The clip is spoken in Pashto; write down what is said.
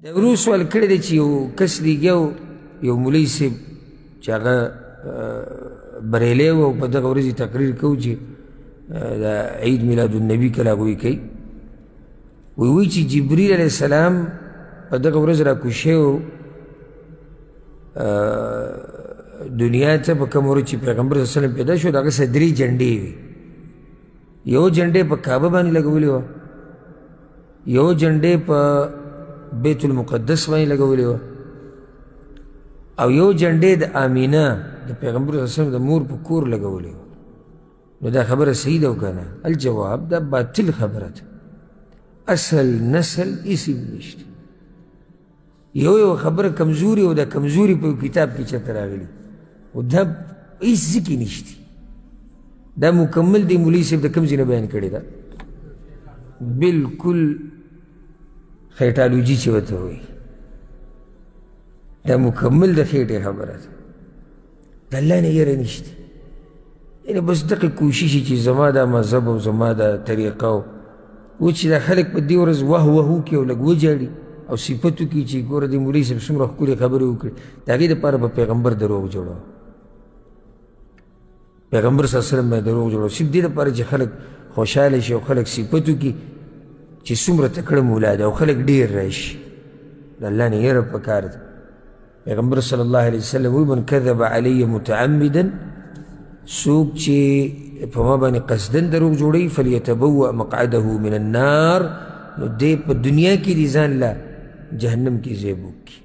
د ورو سوال کړی دی چې یو کس لګیا و یو مولوي صاحب چې هغه بریلی و او په دغه ورځې تقریر کوو چې د عید میلاد النبي کله هغوی کوي وایي چې جبریل علیه السلام په دغه ورځ راکوشی و دنیا ته په کوم ورځ چې پیغمبر صلی الله علیه وسلم پیدا شو د هغه سره 3 جنډې وي یو جنډې په کعبه باندې لګولې وه یو جنډې په بیت المقدس باندې لګولې وه او یو جنډې د آمینه د پیغمبر صلی الله علیه وسلم د مور په کور لګولې وه نو دا خبره صحیح ده او که نه الجواب دا باطل خبره ده اصل نسل هېڅ نشته یو خبره کمزوري او دا کمزوري په کتاب کې چېرته راغلي او دا هېڅ ځای کې نشته دا مکمل دی مولوي صاحب د کوم ځای نه بیان کړې ده بلکل خیټالوجي چې ورته وایي دا مکمل د خیټې خبره ده د الله نه یره نشته یعنې بس دغه کوشش چې زما دا مذهب او زما دا طریقه و چې دا خلک په دې ورځ وه وهو کړي او لږ وجاړي او صفت وکړي چې ګوره د مولوي صاحب څومره ښکلې خبرې وکړي د هغې دپاره په پیغمبر دروغ جوړوه پیغمبر صلی الله علیه وسلم باندې دروغ جوړوه صرف دې دپاره چې خلک خوشحاله شي او خلک صفت وکړي چې څومره تکړه مولا ده او خلک ډېر راشي د الله نه یره پکار ده پیغمبر صلی الله علیه وسلم وایي من کذب علی متعمدا څوک چې په ما باندې قصدن دروغ جوړوي فلیتبوأ مقعده من النار نو دی په دنیا کې دې ځان له جهنم کې ځای بوکي